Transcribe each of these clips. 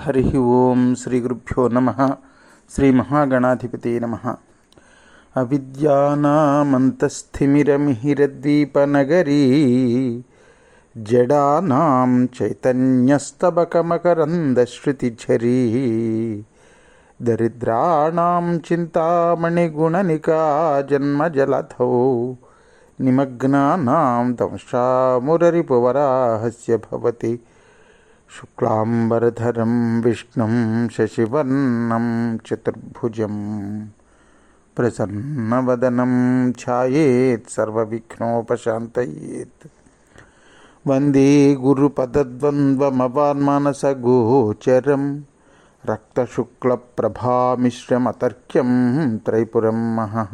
హరి ఓం శ్రీ గురుభ్యో నమ. శ్రీ మహాగణాధిపతే నమ. అవిద్యానామంతస్థిమిరమిహిరద్వీపనగరీ జడానాం చైతన్యస్తబకమకరందశ్రుతిఝరీ దరిద్రాణాం చింతామణిగుణనికా జన్మజలధౌ నిమగ్నానాం దంశామురరిపువరాహస్య భవతి. శుక్లాంబరధరం విష్ణుం శశివర్ణం చతుర్భుజం ప్రసన్నవదనం ఛాయేత్ సర్వవిఘ్నోపశాంతయేత్. వందే గురుపదద్వంద్వమవాన్మానసగోచరం రక్తశుక్లప్రభామిశ్రమతర్క్యం త్రైపురం మహః.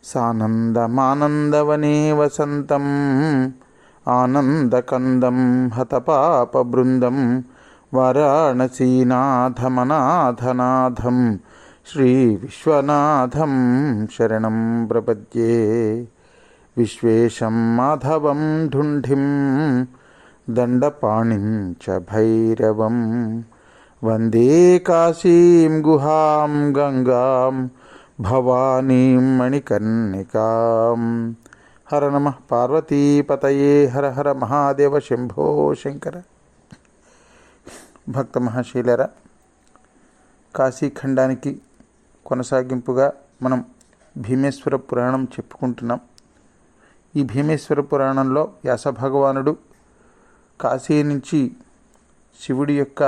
సానందమానందవనే వసంతం ఆనందకందం హతపాపబృందం వారాణసీనాథమనాథనాథం శ్రీవిశ్వనాథం శరణం ప్రపద్యే. విశ్వేశం మాధవం ఢుంఢిం దండపాణిం చ భైరవం వందే కాశీం గుహాం గంగాం భవానీం మణికర్ణికాం. హర నమ పార్వతీపతయే. హర హర మహాదేవ శంభో శంకర. భక్త మహాశీలరా, కాశీఖండానికి కొనసాగింపుగా మనం భీమేశ్వర పురాణం చెప్పుకుంటున్నాం. ఈ భీమేశ్వర పురాణంలో వ్యాసభగవానుడు కాశీ నుంచి శివుడి యొక్క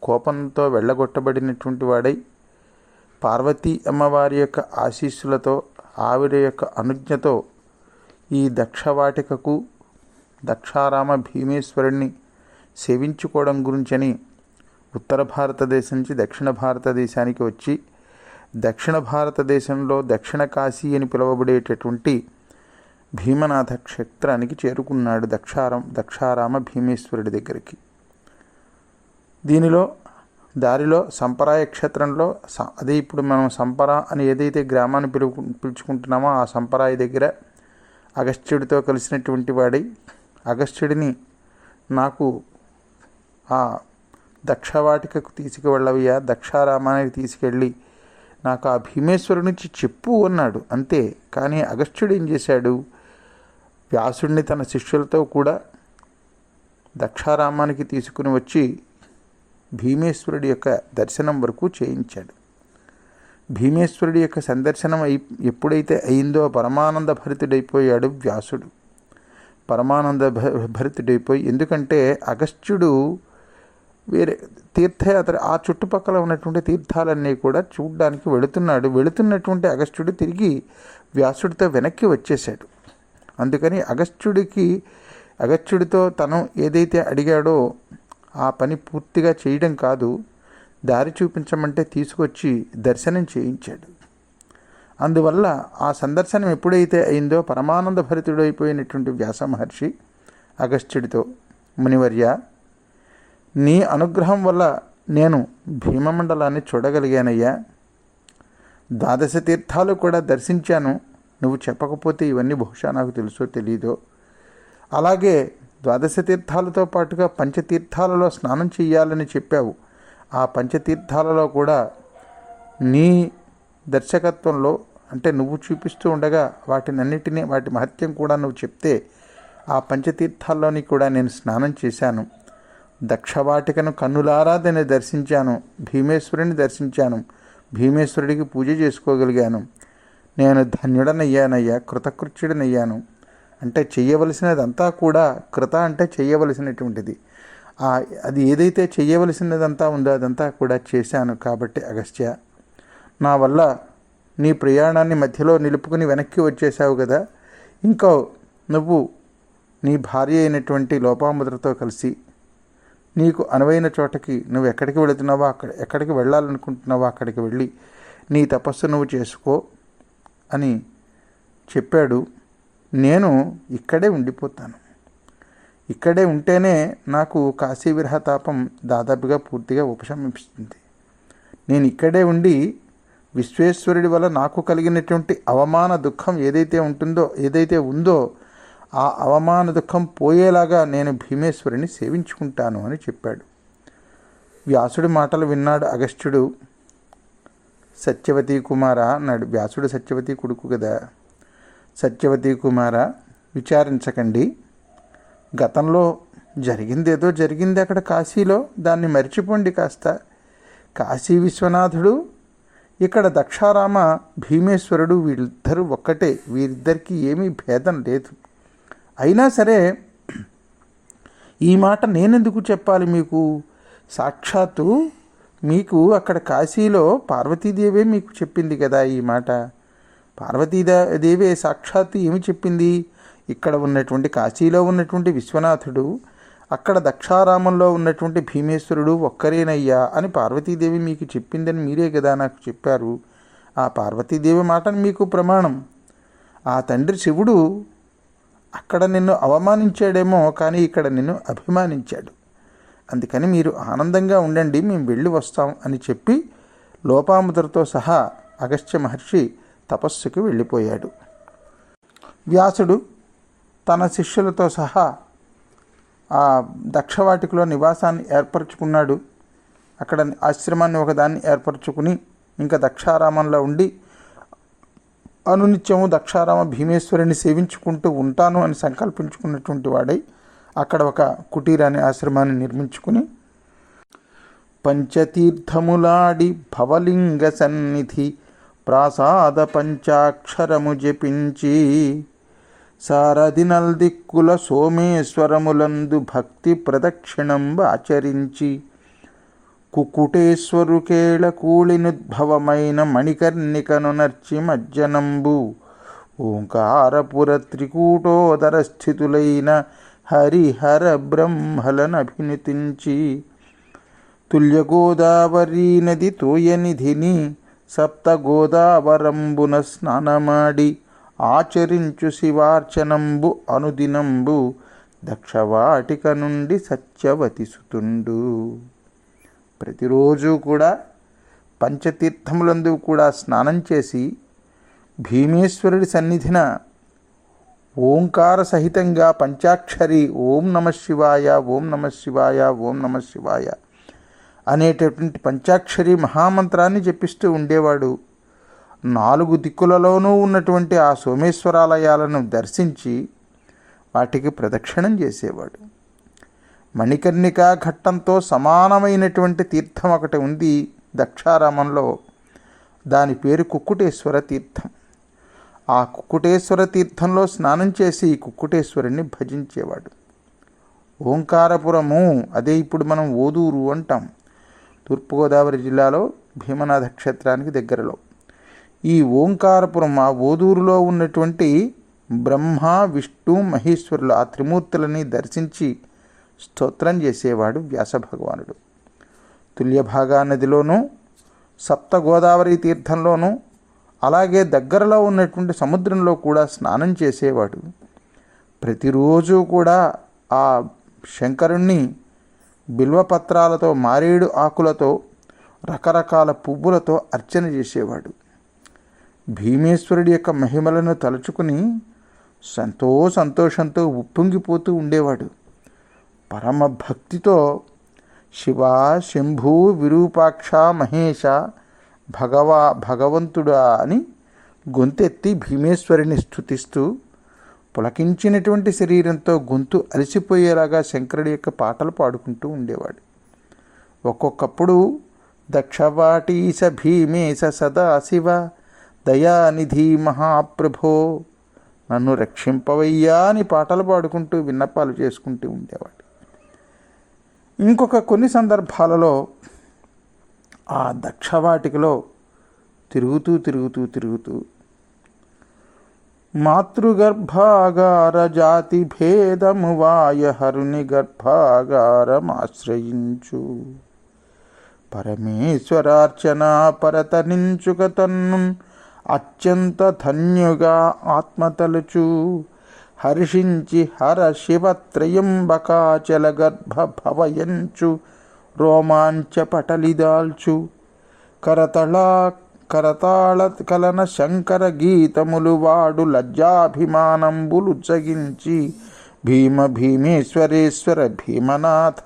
కోపంతో వెళ్ళగొట్టబడినటువంటి వాడై పార్వతీ అమ్మవారి యొక్క ఆశీస్సులతో ఆవిడ యొక్క అనుజ్ఞతో ఈ దక్షవాటికకు దక్షారామ భీమేశ్వరుణ్ణి సేవించుకోవడం గురించని ఉత్తర భారతదేశం నుంచి దక్షిణ భారతదేశానికి వచ్చి దక్షిణ భారతదేశంలో దక్షిణ కాశీ అని పిలువబడేటటువంటి భీమనాథ క్షేత్రానికి చేరుకున్నాడు దక్షారామ భీమేశ్వరుడి దగ్గరికి. దారిలో సంపరాయ క్షేత్రంలో అదే ఇప్పుడు మనం సంపరా అని ఏదైతే గ్రామాన్ని పిలుచుకుంటున్నామో ఆ సంపరాయ దగ్గర అగస్త్యుడితో కలిసినటువంటి వాడై అగస్త్యుడిని నాకు ఆ దక్షవాటికకు తీసుకువెళ్ళవయ్యా, దక్షారామానికి తీసుకెళ్ళి నాకు ఆ భీమేశ్వరుడి నుంచి చెప్పు అన్నాడు. అంతే. కానీ అగస్త్యుడు ఏం చేశాడు, వ్యాసుడిని తన శిష్యులతో కూడా దక్షారామానికి తీసుకుని వచ్చి భీమేశ్వరుడి యొక్క దర్శనం వరకు చేయించాడు. భీమేశ్వరుడి యొక్క సందర్శనం ఎప్పుడైతే అయిందో పరమానంద భరితుడైపోయాడు వ్యాసుడు. పరమానంద భరితుడైపోయి, ఎందుకంటే అగస్త్యుడు వేరే తీర్థయాత్ర ఆ చుట్టుపక్కల ఉన్నటువంటి తీర్థాలన్నీ కూడా చూడడానికి వెళుతున్నటువంటి అగస్త్యుడు తిరిగి వ్యాసుడితో వెనక్కి వచ్చేశాడు. అందుకని అగస్త్యుడితో తను ఏదైతే అడిగాడో ఆ పని పూర్తిగా చేయడం కాదు, దారి చూపించమంటే తీసుకొచ్చి దర్శనం చేయించాడు. అందువల్ల ఆ సందర్శనం ఎప్పుడైతే అయిందో పరమానంద భరితుడైపోయినటువంటి వ్యాస మహర్షి అగస్త్యుడితో, మునివర్య, నీ అనుగ్రహం వల్ల నేను భీమమండలాన్ని చూడగలిగానయ్యా, 12 తీర్థాలు కూడా దర్శించాను. నువ్వు చెప్పకపోతే ఇవన్నీ బహుశా నాకు తెలుసో తెలీదో. అలాగే 12 తీర్థాలతో పాటుగా పంచతీర్థాలలో స్నానం చెయ్యాలని చెప్పావు. ఆ పంచతీర్థాలలో కూడా నీ దర్శకత్వంలో అంటే నువ్వు చూపిస్తూ ఉండగా వాటి మహత్యం కూడా నువ్వు చెప్తే ఆ పంచతీర్థాల్లోని కూడా నేను స్నానం చేశాను. దక్షవాటికను కన్నులారా దాన్ని దర్శించాను, భీమేశ్వరుని దర్శించాను, భీమేశ్వరుడికి పూజ చేసుకోగలిగాను. నేను ధన్యుడనయ్యానయ్యా, కృతకృత్యుడనయ్యాను. అంటే చెయ్యవలసినదంతా కూడా, కృత అంటే చెయ్యవలసినటువంటిది, అది ఏదైతే చెయ్యవలసినదంతా ఉందో అదంతా కూడా చేశాను. కాబట్టి అగస్త్య, నా వల్ల నీ ప్రయాణాన్ని మధ్యలో నిలుపుకుని వెనక్కి వచ్చేసావు కదా, ఇంకా నువ్వు నీ భార్య అయినటువంటి లోపాముద్రతో కలిసి నీకు అనువైన చోటకి నువ్వు ఎక్కడికి వెళుతున్నావో ఎక్కడికి వెళ్ళాలనుకుంటున్నావో అక్కడికి వెళ్ళి నీ తపస్సు నువ్వు చేసుకో అని చెప్పాడు. నేను ఇక్కడే ఉండిపోతాను. ఇక్కడే ఉంటేనే నాకు కాశీ విరహతాపం దాదాపుగా పూర్తిగా ఉపశమిస్తుంది. నేను ఇక్కడే ఉండి విశ్వేశ్వరుడి వల్ల నాకు కలిగినటువంటి అవమాన దుఃఖం ఏదైతే ఉందో ఆ అవమాన దుఃఖం పోయేలాగా నేను భీమేశ్వరుని సేవించుకుంటాను అని చెప్పాడు. వ్యాసుడి మాటలు విన్నాడు అగస్త్యుడు. సత్యవతి కుమార అన్నాడు. వ్యాసుడు సత్యవతి కొడుకు కదా. సత్యవతి కుమార, విచారించకండి. గతంలో జరిగిందేదో జరిగింది అక్కడ కాశీలో, దాన్ని మర్చిపోండి కాస్త. కాశీ విశ్వనాథుడు, ఇక్కడ దక్షారామ భీమేశ్వరుడు, వీళ్ళిద్దరూ ఒక్కటే. వీరిద్దరికీ ఏమీ భేదం లేదు. అయినా సరే ఈ మాట నేనెందుకు చెప్పాలి మీకు? సాక్షాత్తు మీకు అక్కడ కాశీలో పార్వతీదేవే మీకు చెప్పింది కదా ఈ మాట. పార్వతీదేవే సాక్షాత్తు ఏమి చెప్పింది? ఇక్కడ ఉన్నటువంటి కాశీలో ఉన్నటువంటి విశ్వనాథుడు, అక్కడ దక్షారామంలో ఉన్నటువంటి భీమేశ్వరుడు ఒక్కరేనయ్యా అని పార్వతీదేవి మీకు చెప్పిందని మీరే కదా నాకు చెప్పారు. ఆ పార్వతీదేవి మాటను మీకు ప్రమాణం. ఆ తండ్రి శివుడు అక్కడ నిన్ను అవమానించాడేమో, కానీ ఇక్కడ నిన్ను అభిమానించాడు. అందుకని మీరు ఆనందంగా ఉండండి, మేము వెళ్ళి వస్తాం అని చెప్పి లోపాముద్రతో సహా అగస్త్య మహర్షి తపస్సుకి వెళ్ళిపోయాడు. వ్యాసుడు తన శిష్యులతో సహా ఆ దక్షవాటికలో నివాసాన్ని ఏర్పరచుకున్నాడు. అక్కడ ఆశ్రమాన్ని ఒకదాన్ని ఏర్పరచుకుని ఇంకా దక్షారామంలో ఉండి అనునిత్యము దక్షారామ భీమేశ్వరుని సేవించుకుంటూ ఉంటాను అని సంకల్పించుకున్నటువంటి వాడై అక్కడ ఒక కుటీరాన్ని ఆశ్రమాన్ని నిర్మించుకుని పంచతీర్థములాడి భవలింగ సన్నిధి ప్రాసాద పంచాక్షరము జపించి సారథినల్దిక్కుల సోమేశ్వరములందు భక్తి ప్రదక్షిణంబ ఆచరించి కుక్కుటేశ్వరుకేళ కూళినుద్భవమైన మణికర్ణికను నర్చి మజ్జనంబు ఓంకారపుర త్రికూటోదర స్థితులైన హరిహర బ్రహ్మలనభినుతించి తుల్య గోదావరీ నది తోయనిధిని సప్త గోదావరంబున స్నానమాడి ఆచరించు శివార్చనంబు అనుదినంబు దక్షవాటిక నుండి సత్యవతి సుతుండు. ప్రతిరోజు కూడా పంచతీర్థములందు కూడా స్నానం చేసి భీమేశ్వరుడి సన్నిధిన ఓంకార సహితంగా పంచాక్షరి ఓం నమ శివాయ ఓం నమ శివాయ ఓం నమ శివాయ అనేటటువంటి పంచాక్షరి మహామంత్రాన్ని జపిస్తూ ఉండేవాడు. 4 దిక్కులలోనూ ఉన్నటువంటి ఆ సోమేశ్వరాలయాలను దర్శించి వాటికి ప్రదక్షిణం చేసేవాడు. మణికర్ణికా ఘట్టంతో సమానమైనటువంటి తీర్థం ఒకటి ఉంది దక్షారామంలో. దాని పేరు కుక్కుటేశ్వర తీర్థం. ఆ కుక్కుటేశ్వర తీర్థంలో స్నానం చేసి కుక్కుటేశ్వరుణ్ణి భజించేవాడు. ఓంకారపురము, అదే ఇప్పుడు మనం ఓదూరు అంటాం, తూర్పుగోదావరి జిల్లాలో భీమనాథ క్షేత్రానికి దగ్గరలో. ఈ ఓంకారపురం, ఆ ఓదూరులో ఉన్నటువంటి బ్రహ్మ విష్ణు మహేశ్వరులు ఆ త్రిమూర్తులని దర్శించి స్తోత్రం చేసేవాడు వ్యాస భగవానుడు. తుల్యభాగా నదిలోనూ సప్త గోదావరి తీర్థంలోనూ అలాగే దగ్గరలో ఉన్నటువంటి సముద్రంలో కూడా స్నానం చేసేవాడు. ప్రతిరోజు కూడా ఆ శంకరుణ్ణి బిల్వపత్రాలతో, మారేడు ఆకులతో, రకరకాల పువ్వులతో అర్చన చేసేవాడు. భీమేశ్వరుడి యొక్క మహిమలను తలుచుకుని సంతోషంతో ఉప్పొంగిపోతూ ఉండేవాడు. పరమ భక్తితో శివ, శంభు, విరూపాక్ష, మహేశ, భగవంతుడా అని గొంతెత్తి భీమేశ్వరుని స్తుతిస్తూ పులకించినటువంటి శరీరంతో గొంతు అలసిపోయేలాగా శంకరుడి యొక్క పాటలు పాడుకుంటూ ఉండేవాడు. ఒక్కొక్కప్పుడు దక్షవాటీశ భీమేశ సదాశివ దయానిధి మహాప్రభో నన్ను రక్షింపవయ్యా అని పాటలు పాడుకుంటూ విన్నపాలు చేసుకుంటూ ఉండేవాడు. ఇంకొక కొన్ని సందర్భాలలో ఆ దక్షవాటికలో తిరుగుతూ మాతృగర్భాగార జాతి భేదము వాయహరుని గర్భాగారమాశ్రయించు పరమేశ్వరార్చన పరతనించుక తన్ను అత్యంత ధన్యుగా ఆత్మతలుచు హర్షించి హర శివత్రయంబకాచల గర్భ భవయంచు రోమాంచ పటలిదాల్చు కరతాళ కలన శంకర గీతములు వాడు లజ్జాభిమానంబులు జగించి భీమేశ్వరేశ్వర భీమనాథ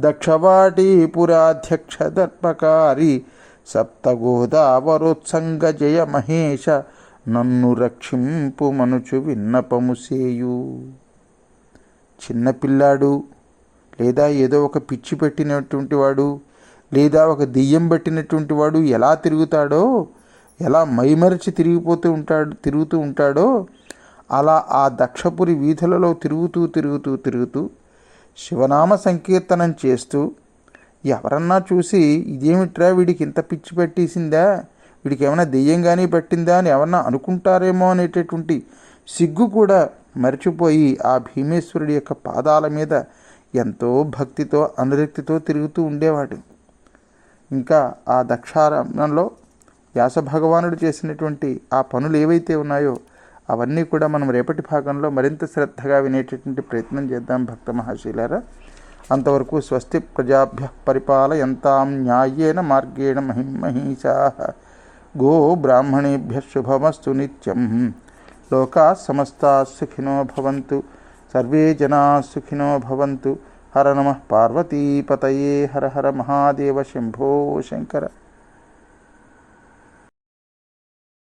దక్షవాటీపురాధ్యక్ష దర్పకారి సప్తగోదావరోత్సంగ జయ మహేశ నన్ను రక్షింపు మనుచు విన్నపము సేయు. చిన్నపిల్లాడు లేదా ఏదో ఒక పిచ్చి పెట్టినటువంటి వాడు లేదా ఒక దెయ్యం పట్టినటువంటి వాడు ఎలా తిరుగుతాడో, ఎలా మైమరిచి తిరుగుతూ ఉంటాడో అలా ఆ దక్షపురి వీధులలో తిరుగుతూ శివనామ సంకీర్తనం చేస్తూ ఎవరన్నా చూసి ఇదేమిట్రా వీడికి ఇంత పిచ్చి పట్టేసిందా, వీడికి ఏమైనా దెయ్యం కానీ పట్టిందా అని ఎవరన్నా అనుకుంటారేమో అనేటటువంటి సిగ్గు కూడా మర్చిపోయి ఆ భీమేశ్వరుడి యొక్క పాదాల మీద ఎంతో భక్తితో అనురక్తితో తిరుగుతూ ఉండేవాడు. ఇంకా ఆ దక్షారణంలో వ్యాస భగవానుడు చేసినటువంటి ఆ పనులు ఏవైతే ఉన్నాయో అవన్నీ కూడా మనం రేపటి భాగంలో మరింత శ్రద్ధగా వినేటటువంటి ప్రయత్నం చేద్దాం భక్త మహాశీలారా. అంతవరకు స్వస్తి ప్రజాభ్య పరిపాలయంతాం న్యాయేన మార్గేణ మహిమహీషాః. గో బ్రాహ్మణేభ్య శుభమస్తు నిత్యం. లోకా సమస్తా సుఖినో భవంతు. సర్వే జనా సుఖినో భవంతు. హర నమః పార్వతీపతయే. హర హర మహాదేవ శంభో శంకర.